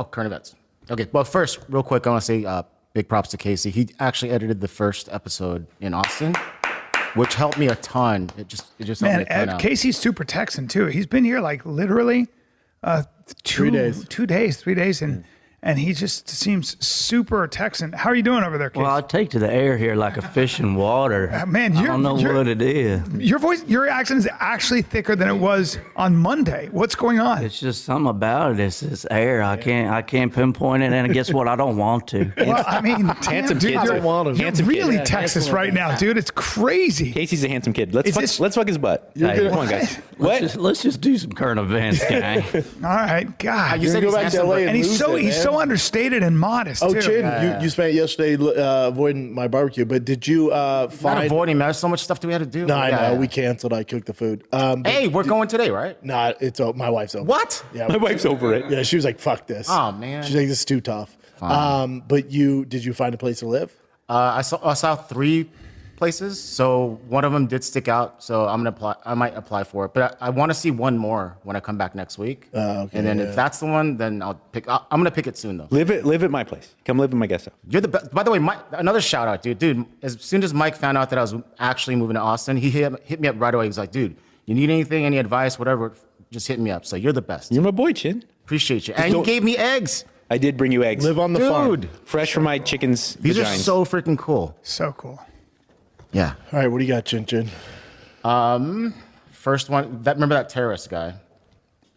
Oh, current events. Okay, well, first, real quick, I want to say big props to Casey. He actually edited the first episode in Austin, which helped me a ton. It just helped me a ton out. Casey's super Texan too. He's been here like literally 3 days. 3 days, and he just seems super Texan. How are you doing over there, Casey? Well, I take to the air here like a fish in water. Man, I don't know what it is. Your accent is actually thicker than it was on Monday. What's going on? It's just something about it. It's this air. I can't pinpoint it, and guess what? I don't want to. Well, I mean, Handsome dude, kid. you're Handsome really kid. Texas right now, dude. It's crazy. Casey's a handsome kid. Let's fuck his butt. Hey, Come on, guys. Let's just do some current events, gang. All right, God. You said go he's back to handsome, LA but- And he's so understated and modest Oh, too. Chin, you spent yesterday avoiding my barbecue, but did you Not find? avoiding, man. There's so much stuff that we had to do. No, I know. Yeah. We canceled. I cooked the food. Hey, we're going today, right? Nah, my wife's over. What? Yeah, My wife's over it. Yeah, she was like, "Fuck this." Oh, man. She's like, "This is too tough." Fine. But did you find a place to live? I saw 3 places, so one of them did stick out. So I'm gonna apply. I might apply for it, but I want to see one more when I come back next week. Okay, and then yeah. if that's the one, then I'll pick. I'm gonna pick it soon though. Live at my place. Come live in my guest house. You're the best. By the way, another shout out, dude. Dude, as soon as Mike found out that I was actually moving to Austin, he hit me up right away. He was like, "Dude, you need anything, any advice, whatever, just hit me up." So you're the best. You're my boy, Chin. Appreciate you. And you gave me eggs. I did bring you eggs. Live on the farm. Dude, Fresh from my chicken's these are vaginas. so freaking cool. So cool. Yeah. All right, what do you got, Chin Chin? First one. Remember that terrorist guy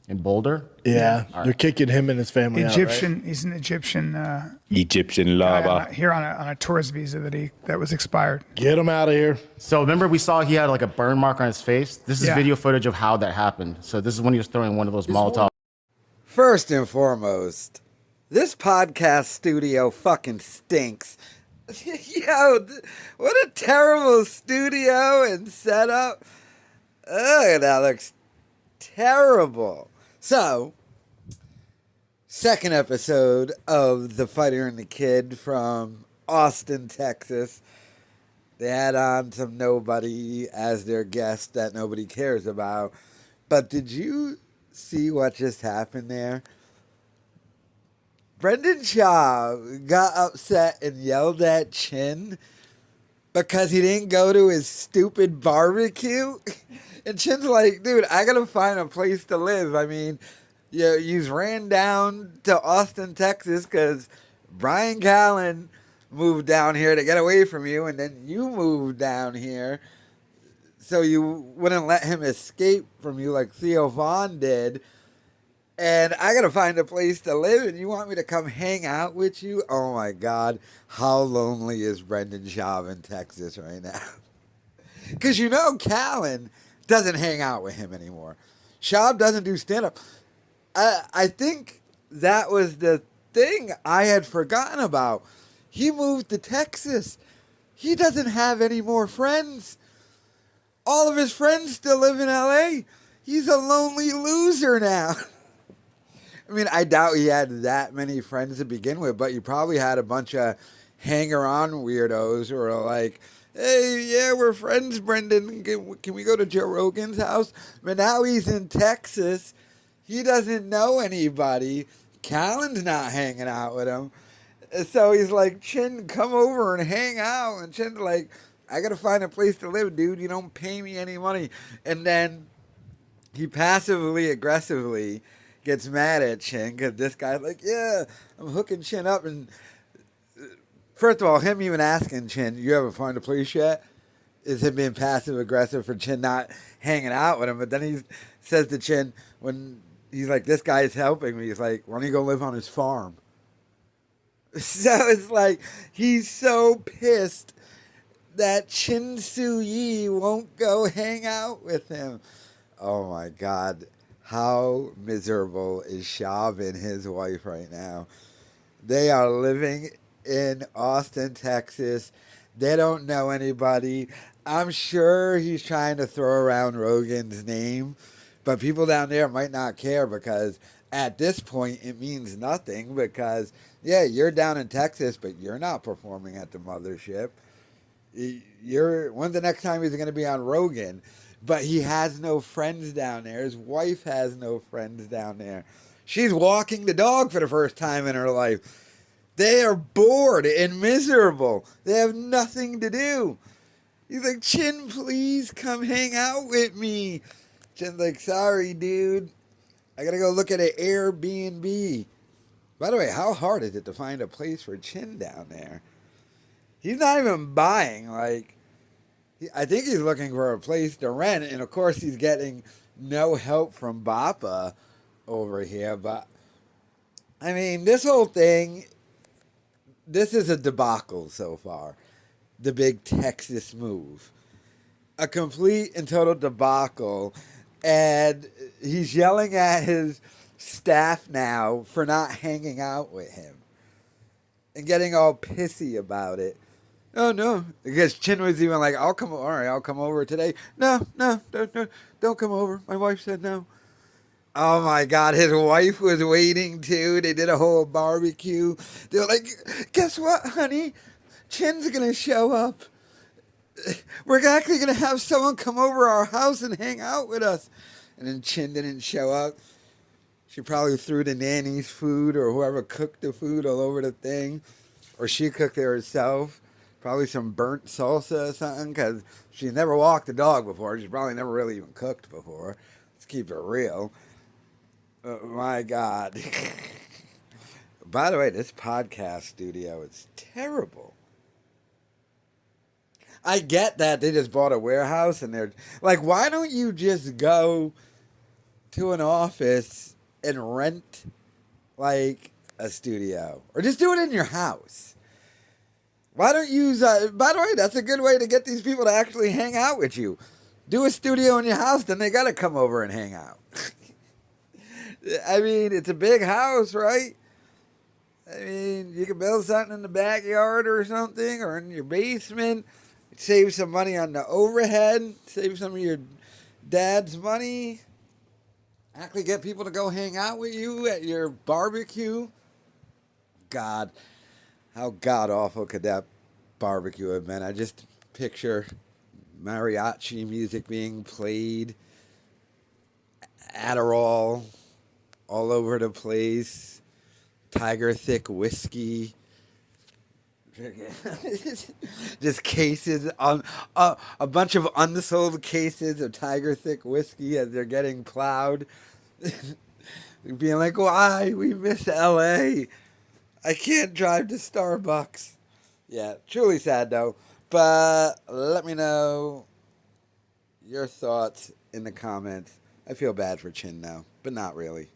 in Boulder? Yeah, they're kicking him and his family Egyptian. out, right? He's an Egyptian Egyptian guy lava. here on a tourist visa that was expired. Get him out of here. So remember we saw he had like a burn mark on his face? This is Yeah. video footage of how that happened. So this is when he was throwing one of those Molotov. First and foremost, this podcast studio fucking stinks. Yo, what a terrible studio and setup. Ugh, that looks terrible. So, second episode of The Fighter and the Kid from Austin, Texas. They had on some nobody as their guest that nobody cares about. But did you see what just happened there? Brendan Schaub got upset and yelled at Chin because he didn't go to his stupid barbecue. And Chin's like, dude, I got to find a place to live. I mean, you ran down to Austin, Texas because Brian Callen moved down here to get away from you, and then you moved down here so you wouldn't let him escape from you like Theo Vaughn did. And I got to find a place to live, and you want me to come hang out with you? Oh, my God. How lonely is Brendan Schaub in Texas right now? Because you know Callen doesn't hang out with him anymore. Schaub doesn't do stand-up. I think that was the thing I had forgotten about. He moved to Texas. He doesn't have any more friends. All of his friends still live in L.A. He's a lonely loser now. I mean, I doubt he had that many friends to begin with, but you probably had a bunch of hanger-on weirdos who were like, hey, yeah, we're friends, Brendan. Can we go to Joe Rogan's house? But now he's in Texas. He doesn't know anybody. Callen's not hanging out with him. So he's like, Chin, come over and hang out. And Chin's like, I got to find a place to live, dude. You don't pay me any money. And then he passively, aggressively gets mad at Chin because this guy's like, yeah, I'm hooking Chin up. And first of all, him even asking Chin, you haven't found a place yet, is him being passive aggressive for Chin not hanging out with him. But then he says to Chin, when he's like, this guy's helping me, he's like, why don't you go live on his farm? So it's like he's so pissed that Chin Su Yi won't go hang out with him. Oh my God. How miserable is Schaub and his wife right now? They are living in Austin, Texas. They don't know anybody. I'm sure he's trying to throw around Rogan's name, but people down there might not care because at this point it means nothing because, yeah, you're down in Texas, but you're not performing at the mothership. When's the next time he's going to be on Rogan? But he has no friends down there. His wife has no friends down there. She's walking the dog for the first time in her life. They are bored and miserable. They have nothing to do. He's like, Chin, please come hang out with me. Chin's like, sorry, dude. I gotta go look at an Airbnb. By the way, how hard is it to find a place for Chin down there? He's not even buying. Like, I think he's looking for a place to rent. And of course, he's getting no help from Bappa over here. But, I mean, this whole thing, this is a debacle so far. The big Texas move. A complete and total debacle. And he's yelling at his staff now for not hanging out with him. And getting all pissy about it. Oh, no. Because Chin was even like, all right, I'll come over today. No, don't come over. My wife said no. Oh, my God. His wife was waiting, too. They did a whole barbecue. They were like, guess what, honey? Chin's going to show up. We're actually going to have someone come over our house and hang out with us. And then Chin didn't show up. She probably threw the nanny's food or whoever cooked the food all over the thing. Or she cooked it herself. Probably some burnt salsa or something, because she's never walked a dog before. She's probably never really even cooked before. Let's keep it real. My God. By the way, this podcast studio is terrible. I get that they just bought a warehouse and they're like, why don't you just go to an office and rent like a studio? Or just do it in your house. Why don't you use, by the way, that's a good way to get these people to actually hang out with you. Do a studio in your house, then they got to come over and hang out. I mean, it's a big house, right? I mean, you can build something in the backyard or something, or in your basement. Save some money on the overhead. Save some of your dad's money. Actually get people to go hang out with you at your barbecue. God. How god-awful could that barbecue have been? I just picture mariachi music being played, Adderall all over the place, Tiger Thick whiskey, just cases, a bunch of unsold cases of Tiger Thick whiskey as they're getting plowed. Being like, why? We miss L.A., I can't drive to Starbucks. Yeah, truly sad though. But let me know your thoughts in the comments. I feel bad for Chin now, but not really.